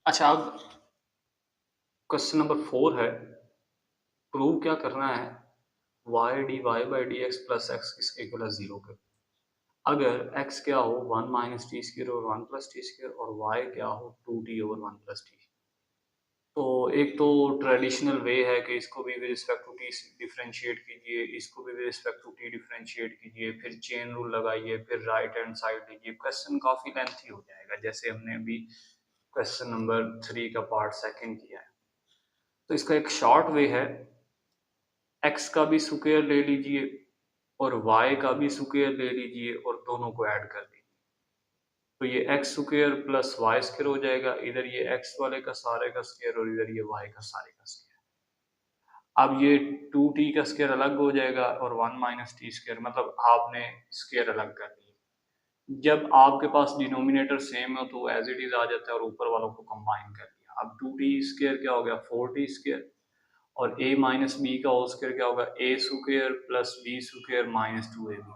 अच्छा, अब question number 4 है, प्रूव क्या करना है y dy by d x plus x इसके इक्वल है 0 के। अगर x क्या हो 1 माइनस टी स्क्र और 1 प्लस टी स्क्र और y क्या हो 2t ओवर 1 प्लस टी। तो एक तो ट्रेडिशनल वे है कि इसको भी with respect to t differentiate कीजिए, इसको भी with respect to t differentiate कीजिए, फिर चेन रूल लगाइए, फिर राइट हैंड साइड लीजिए। क्वेश्चन काफ़ी लेंथी हो जाएगा, जैसे हमने अभी क्वेश्चन नंबर 3 का पार्ट सेकंड किया है। तो इसका एक शॉर्ट वे है, x का भी स्क्वायर ले लीजिए और y का भी स्क्वायर ले लीजिए और दोनों को ऐड कर दीजिए। तो ये x square plus y square हो जाएगा, इधर ये x वाले का सारे का स्क्वायर और इधर ये y का सारे का स्क्वायर। अब ये 2t का स्क्वायर अलग हो जाएगा और 1 माइनस टी स्क्वायर, मतलब आपने स्क्वायर अलग कर दिए। जब आपके पास डिनोमिनेटर सेम हो तो एज इट इज आ जाता है और ऊपर वालों को कंबाइन कर दिया। अब 2t स्क्वायर क्या हो गया 4t स्क्वायर और a माइनस बी का होल स्क्वायर क्या होगा a square plus b square minus 2ab।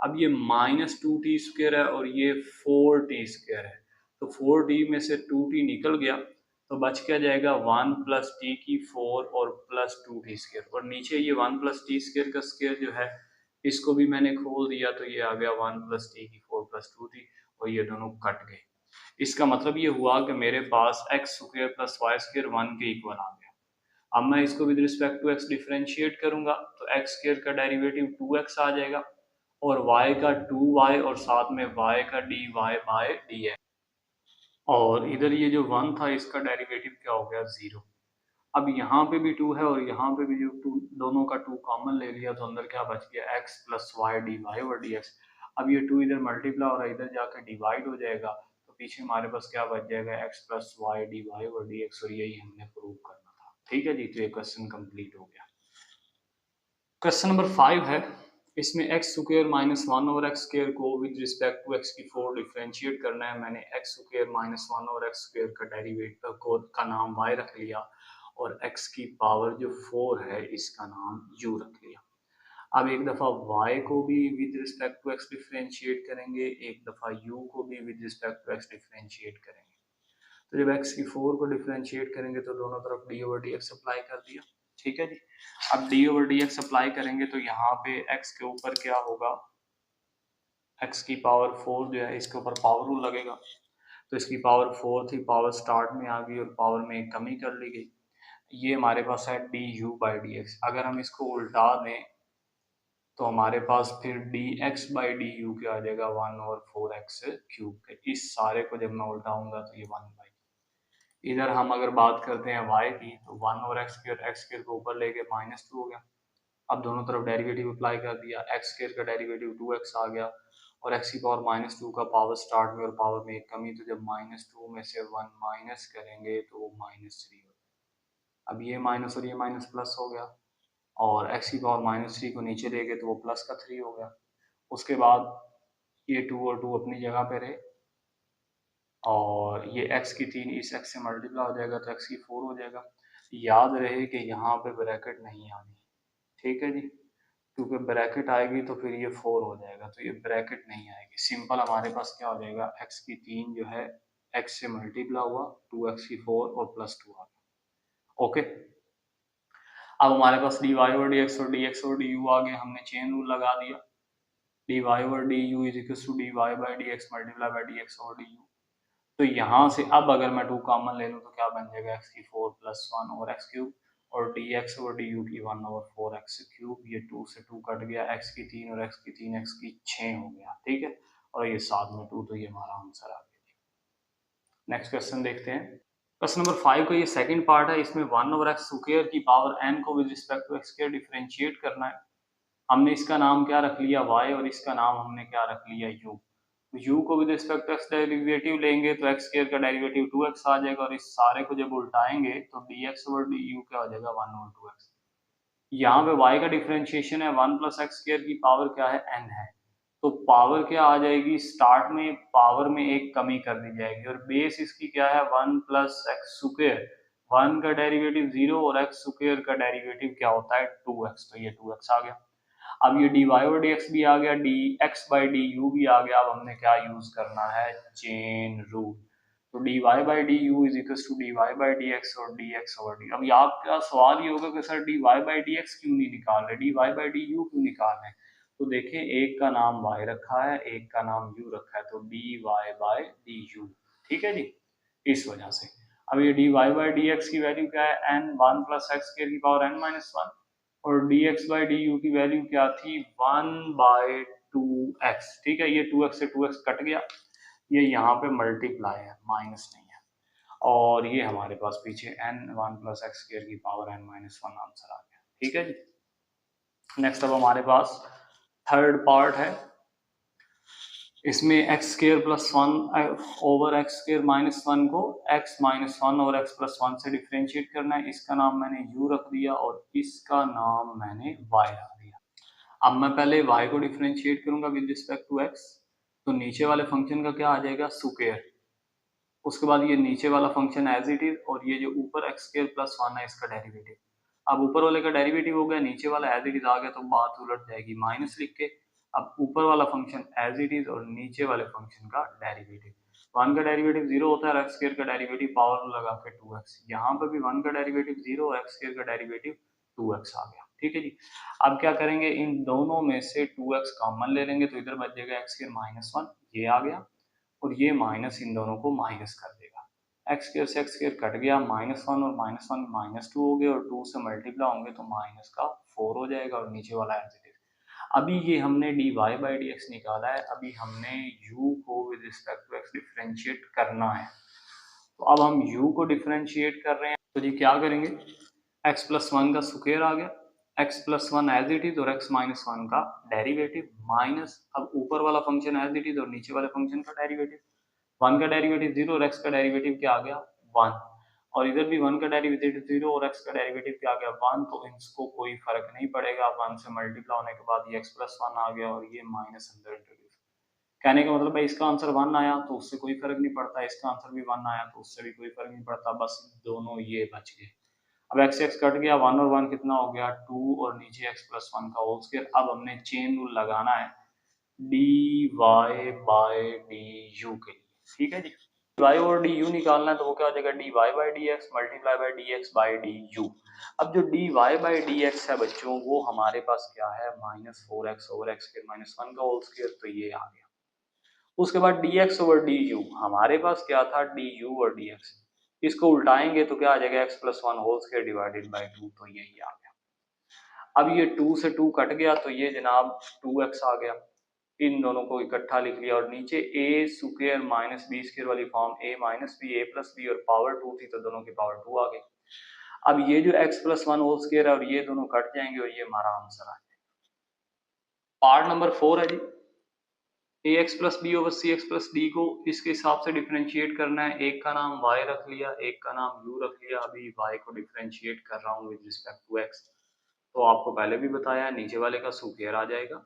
अब ये माइनस 2t स्क्वायर है और ये 4t स्क्वायर है, तो 4t में से 2t निकल गया तो बच क्या जाएगा 1 प्लस टी की 4 और प्लस 2t स्क्वायर, और नीचे ये 1 प्लस टी स्क्वायर का स्क्वायर जो है इसको भी मैंने खोल दिया तो ये आ गया 1 प्लस टी की 4 प्लस 2t और ये दोनों कट गए। इसका मतलब ये हुआ कि मेरे पास x square plus y square 1 के इक्वल आ गया। अब मैं इसको with respect to x differentiate करूंगा तो एक्स स्क्वायर का डेरिवेटिव 2x आ जाएगा और y का 2y और साथ में y का dy बाय dx, और इधर ये जो 1 था इसका डेरिवेटिव क्या हो गया 0। अब यहाँ पे भी 2 है और यहाँ पे भी जो 2, दोनों का 2 कॉमन ले लिया तो अंदर क्या बच गया x plus y d y और डी एक्स। अब ये 2 इधर मल्टीप्लाई और इधर जाकर डिवाइड हो जाएगा तो पीछे हमारे पास क्या बच जाएगा x plus y d y और डी एक्स, और यही हमने प्रूव करना था। ठीक है जी, तो ये क्वेश्चन कंप्लीट हो गया। क्वेश्चन नंबर 5 है, इसमें x square minus 1 over x square को विद रिस्पेक्ट टू एक्स की 4 डिफरेंशिएट करना है। मैंने x square minus 1 over x square का डेरिवेटिव को का नाम y रख लिया और x की पावर जो 4 है इसका नाम u रख लिया। अब एक दफ़ा y को भी with respect to x differentiate करेंगे, एक दफ़ा u को भी with respect to x differentiate करेंगे। तो जब x की 4 को डिफरेंशिएट करेंगे तो दोनों तरफ d over D x apply कर दिया। ठीक है जी, अब d over D x apply करेंगे तो यहाँ पे x के ऊपर क्या होगा, x की पावर 4 जो है इसके ऊपर पावर रूल लगेगा, तो इसकी पावर 4 थी, पावर स्टार्ट में आ गई और पावर में एक कमी कर ली गई। ये हमारे पास है D you by d x. अगर हम इसको उल्टा दें तो हमारे पास फिर D x by d you क्या आ जाएगा 1 ओवर 4x क्यूब के। इस सारे को जब मैं उल्टाऊंगा तो ये 1 बाई, इधर हम अगर बात करते हैं y की तो 1 और एक्स स्क्र को ऊपर लेके -2 हो गया। अब दोनों तरफ डेरिवेटिव अप्लाई कर दिया, एक्स स्क्र का डेरिवेटिव 2x आ गया और x की पावर -2 का पावर स्टार्ट में और पावर में एक कमी, तो जब -2 में से 1 माइनस करेंगे तो वो -3 हो गया। अब ये माइनस और ये माइनस प्लस हो गया और x की पावर -3 को नीचे ले गए तो वो प्लस का 3 हो गया। उसके बाद ये 2 और 2 अपनी जगह पे रहे और ये x की 3 इस x से मल्टीप्लाई हो जाएगा तो x की 4 हो जाएगा। याद रहे कि यहाँ पे ब्रैकेट नहीं आनी, ठीक है जी, क्योंकि ब्रैकेट आएगी तो फिर ये 4 हो जाएगा, तो ये ब्रैकेट नहीं आएगी। सिंपल हमारे पास क्या हो जाएगा x की 3 जो है x से मल्टीप्लाई हुआ 2x की 4 और +2 आ गया। ओके, अब हमारे पास dy और dx और dx और du आ गए, हमने चेन रूल लगा दिया, dy और du is equal to dy by dx multiply by dx और du। तो यहाँ से अब अगर मैं 2 कॉमन ले लूँ तो क्या बन जाएगा x की 4 प्लस 1 ओवर एक्स क्यूब और dx और du की 1 ओवर 4 एक्स क्यूब। ये 2 से 2 कट गया, x की 3 और x की 3 x की 6 हो गया। ठीक है, और ये साथ में 2, तो ये हमारा आंसर आ गया। नेक्स्ट क्वेश्चन देखते हैं। क्वेश्चन नंबर 5 का ये सेकंड पार्ट है, इसमें 1 ओवर एक्स स्क्वायर की पावर n को with respect to x square differentiate करना है। हमने इसका नाम क्या रख लिया y और इसका नाम हमने क्या रख लिया u। u को with respect to x derivative लेंगे तो एक्स स्क्वायर का डेरिवेटिव 2x आ जाएगा और इस सारे को जब उल्टाएंगे तो dx ओवर du क्या हो जाएगा 1 ओवर 2x। यहाँ पे y का डिफरेंशिएशन है 1 प्लस एक्स स्क्वायर की पावर क्या है n है, तो पावर क्या आ जाएगी, स्टार्ट में पावर में एक कमी कर दी जाएगी और बेस इसकी क्या है 1 प्लस एक्स स्क्वायर, 1 का डेरिवेटिव 0 और एक्स स्क्वायर का डेरिवेटिव क्या होता है 2x, तो ये 2x आ गया। अब ये dy और dx भी आ गया, dx बाई du भी आ गया। अब हमने क्या यूज करना है, चेन रूल। तो d y by d u is equal to d y by d x और डी एक्स ओवर डी। अब आपका सवाल ये होगा कि sir d y by d x क्यों नहीं निकाल रहे, d y by d u क्यों निकाल रहे हैं? तो देखें, एक का नाम y रखा है, एक का नाम u रखा है, तो d y by d u, ठीक है जी, इस वजह से। अब ये d y by d x की वैल्यू क्या है, n 1 प्लस एक्स स्क्वायर की पावर n माइनस 1, और d x by d u की वैल्यू क्या थी, 1 बाई 2x, ठीक है। ये 2x से 2x कट गया, ये यहाँ पे मल्टीप्लाई है, माइनस नहीं है, और ये हमारे पास पीछे n 1 प्लस एक्स स्क्वायर की पावर n माइनस 1 आंसर आ गया, ठीक है जी। नेक्स्ट अब हमारे पास थर्ड पार्ट है, इसमें x square plus 1 over x square minus 1 को x माइनस 1 और x प्लस 1 से डिफ्रेंशिएट करना है। इसका नाम मैंने u रख दिया और इसका नाम मैंने y रख दिया। अब मैं पहले y को डिफ्रेंशिएट करूंगा विद रिस्पेक्ट टू x, तो नीचे वाले फंक्शन का क्या आ जाएगा, स्क्वायर, उसके बाद ये नीचे वाला फंक्शन एज इट इज, और ये जो ऊपर एक्स स्क्वायर प्लस 1 है इसका डेरिवेटिव। अब ऊपर वाले का डेरिवेटिव हो गया, नीचे वाला एज इट इज आ गया, तो बात उलट जाएगी, माइनस लिख के अब ऊपर वाला फंक्शन एज इट इज और नीचे वाले फंक्शन का डेरिवेटिव। 1 का डेरिवेटिव 0 होता है और एक्स स्क्वायर का डेरिवेटिव पावर लगा के 2x, यहाँ पर भी 1 का डेरिवेटिव 0 और एक्स स्क्वायर का डेरिवेटिव 2x आ गया, ठीक है जी। अब क्या करेंगे, इन दोनों में से 2x कॉमन ले लेंगे, तो इधर बच जाएगा एक्स स्क्वायर माइनस 1, ये आ गया, और ये माइनस इन दोनों को माइनस कर देगा, एक्स स्क्वायर से एक्स स्क्वायर कट गया, माइनस 1 और माइनस 1 माइनस 2 हो गए, और 2 से मल्टीप्लाई होंगे तो माइनस का 4 हो जाएगा, और नीचे वाला एज इट इज। अभी ये हमने d y by d x निकाला है, अभी हमने u को with respect to x differentiate करना है। तो अब हम u को डिफरेंशिएट कर रहे हैं, तो जी क्या करेंगे, x प्लस 1 का स्क्वायर आ गया, x plus 1 as it is और x माइनस 1 का डेरिवेटिव, माइनस अब ऊपर वाला फंक्शन एज इट इज और नीचे वाले फंक्शन का डेरिवेटिव। 1 का डेरिवेटिव 0 और x का डेरिवेटिव क्या आ गया, 1, और इधर भी 1 का डेरिवेटिव 0 और x का डेरिवेटिव क्या आ गया, 1, तो इसको कोई फर्क नहीं पड़ेगा, 1 से मल्टीप्लाई होने के बाद ये x प्लस 1 आ गया और ये माइनस अंदर इंट्रोड्यूस। कहने का मतलब है इसका आंसर 1 आया तो उससे कोई फर्क नहीं पड़ता, इसका आंसर भी 1 आया तो उससे भी कोई फर्क नहीं पड़ता, बस दोनों ये बच गए। अब x x कट गया, 1 और 1 कितना हो गया, 2, और नीचे x प्लस 1 का होल स्क्वायर। अब हमने चेन रूल लगाना है d y by d u के लिए, ठीक है जी। वाई और डी यू निकालना है, तो वो क्या हो जाएगा, d y by d x multiply by d x by d u. अब जो d y by d x है बच्चों, वो हमारे पास क्या है, minus 4x over x square minus 1 का होल स्क्वायर, तो ये आ गया। उसके बाद d x over d u, हमारे पास क्या था, डी यू और डी एक्स, इसको उल्टाएंगे तो क्या आ जाएगा, x plus 1 whole square divided by 2, तो यही आ गया। अब ये 2 से 2 कट गया, तो ये जनाब 2x आ गया, इन दोनों को इकट्ठा लिख लिया, और नीचे a square minus B square वाली form, a minus B A plus B, और पावर 2 थी तो दोनों की पावर 2 आ गई। अब ये जो x प्लस 1 होल स्क्वायर है और ये दोनों कट जाएंगे और ये हमारा आंसर आ जाएगा। पार्ट नंबर 4 है जी, ax plus B over c x plus D को इसके हिसाब से डिफरेंशिएट करना है। एक का नाम y रख लिया, एक का नाम u रख लिया, अभी y को डिफरेंशिएट कर रहा हूँ विद रिस्पेक्ट टू x। तो आपको पहले भी बताया, नीचे वाले का स्क्वायर आ जाएगा,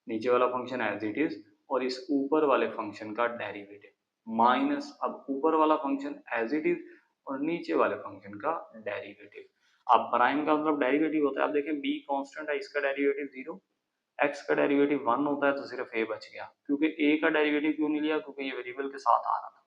नीचे वाला फंक्शन एज इट इज, और इस ऊपर वाले फंक्शन का डेरिवेटिव माइनस, अब ऊपर वाला फंक्शन एज इट इज और नीचे वाले फंक्शन का डेरिवेटिव। अब प्राइम का मतलब डेरिवेटिव होता है, आप देखें b कांस्टेंट है, इसका डेरिवेटिव 0, x का डेरिवेटिव 1 होता है, तो सिर्फ a बच गया। क्योंकि a का डेरिवेटिव क्यों नहीं लिया, क्योंकि ये वेरिएबल के साथ आ रहा था।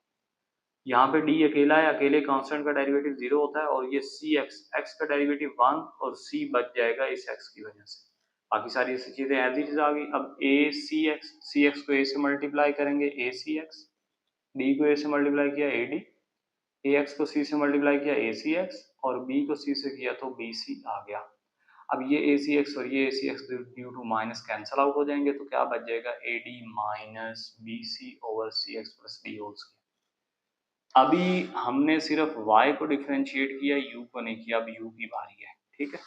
यहाँ पे d अकेला है, अकेले कांस्टेंट का डेरिवेटिव 0 होता है, और ये cx, x का डेरिवेटिव 1 और c बच जाएगा इस x की वजह से। बाकी सारी ऐसी चीजें एज इट इज आ गई। अब a सी एक्स को a से मल्टीप्लाई करेंगे, a सी एक्स, d को a से मल्टीप्लाई किया a डी, a x को c से मल्टीप्लाई किया a सी एक्स, और b को c से किया तो b सी आ गया। अब ये a सी एक्स और ये a c x due to minus cancel out हो जाएंगे, तो क्या बच जाएगा, a d minus b c over c x plus d whole square. अभी हमने सिर्फ y को डिफरेंशिएट किया, u को नहीं किया, अब u की बारी है, ठीक है।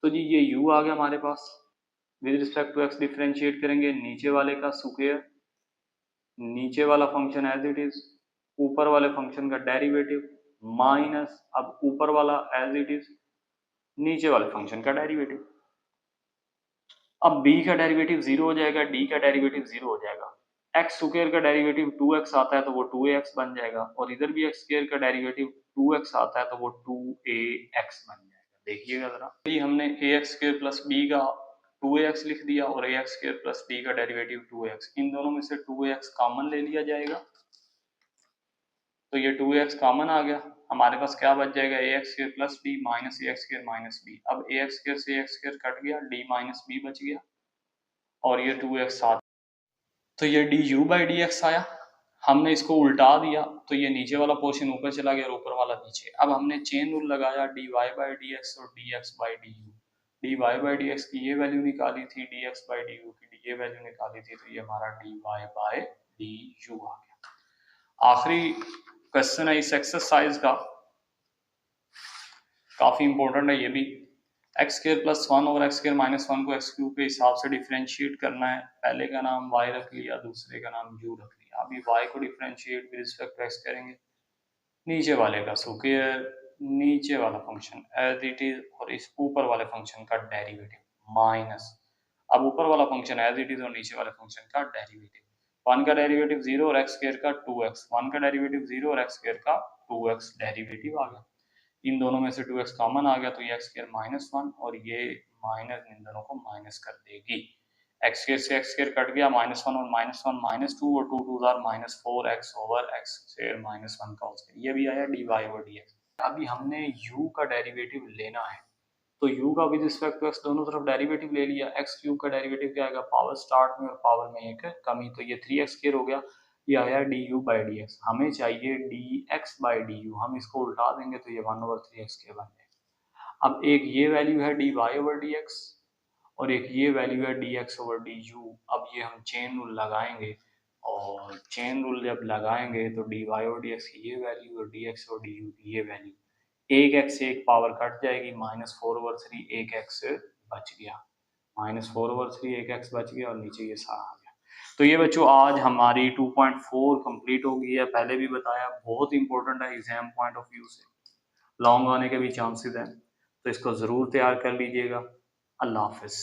तो जी ये u आ गया हमारे पास, with respect to x differentiate करेंगे, नीचे वाले का स्क्वायर, नीचे वाला फंक्शन एज इट इज, ऊपर वाले फंक्शन का डेरिवेटिव माइनस, अब ऊपर वाला एज इट इज, नीचे वाले फंक्शन का डेरिवेटिव। अब b का डेरिवेटिव 0 हो जाएगा, d का डेरिवेटिव 0 हो जाएगा, x स्क्वायर का डेरिवेटिव 2x आता है तो वो 2ax बन जाएगा, और इधर भी x स्क्वायर का डेरिवेटिव 2x आता है तो वो 2ax बन जाएगा। देखिएगा जरा, ये हमने ax स्क्वायर प्लस b का 2ax लिख दिया, और ax स्क्वायर प्लस d का डेरिवेटिव 2ax, इन दोनों में से 2ax कॉमन ले लिया जाएगा, तो ये 2x कॉमन आ गया, हमारे पास क्या बच जाएगा, ax² plus b minus ax² minus b। अब ax² से ax² कट गया, d माइनस b बच गया और ये 2x साथ, तो ये du बाई डी एक्स आया। हमने इसको उल्टा दिया तो ये नीचे वाला पोर्शन ऊपर चला गया और ऊपर वाला नीचे। अब हमने चेन रूल लगाया dy बाई डी एक्स और dx by du। dy by d x की ये वैल्यू निकाली थी, dx बाई du की ये वैल्यू निकाली थी, तो ये हमारा dy बाई du आ गया। आखिरी क्वेश्चन है इस एक्सरसाइज का, काफी इंपॉर्टेंट है ये भी। x² प्लस 1 और x² माइनस 1 को x³ के हिसाब से डिफरेंशिएट करना है। पहले का नाम y रख लिया, दूसरे का नाम u रख लिया। अभी y को differentiate with respect to x करेंगे, नीचे वाले का स्क्वायर, नीचे वाला फंक्शन एज इट इज और इस ऊपर वाले फंक्शन का डेरिवेटिव माइनस, अब ऊपर वाला फंक्शन एज इट इज और नीचे वाले फंक्शन का डेरिवेटिव। 1 का डेरिवेटिव 0 और x² का 2x, 1 का डेरिवेटिव 0 और x² का 2x डेरिवेटिव आ गया। इन दोनों में से 2x कॉमन आ गया तो ये x² माइनस 1 और ये माइनस इन दोनों को माइनस कर देगी। x² से x² कट गया, माइनस 1 और माइनस 1 माइनस 2 और 2 2 are minus 4x over x² minus 1 का होल, ये भी आया dy ओवर dx। अभी हमने u का डेरिवेटिव लेना है, तो u का विद रिस्पेक्ट टू x दोनों तरफ डेरिवेटिव ले लिया। x³ का डेरिवेटिव क्या आएगा, पावर स्टार्ट में और पावर में एक कमी, तो ये 3x² हो गया, ये आया du बाई डी एक्स। हमें चाहिए dx बाई du, हम इसको उल्टा देंगे तो ये 1 ओवर 3x² बन जाएगा। अब एक ये वैल्यू है dy ओवर dx और एक ये वैल्यू है dx ओवर du। अब ये हम चेन रूल लगाएंगे और चेन रूल जब लगाएंगे तो dy ओवर dx की ये वैल्यू और dx ओवर du की ये वैल्यू, एक x से एक पावर कट जाएगी, -4 ओवर 3 एक x बच गया, -4 ओवर 3 एक x बच गया और नीचे ये सारा आ गया। तो ये बच्चों आज हमारी 2.4 कंप्लीट हो गई है। पहले भी बताया बहुत इंपॉर्टेंट है एग्जाम पॉइंट ऑफ व्यू से, लॉन्ग आने के भी चांसेस हैं, तो इसको ज़रूर तैयार कर लीजिएगा। अल्लाह हाफिज़।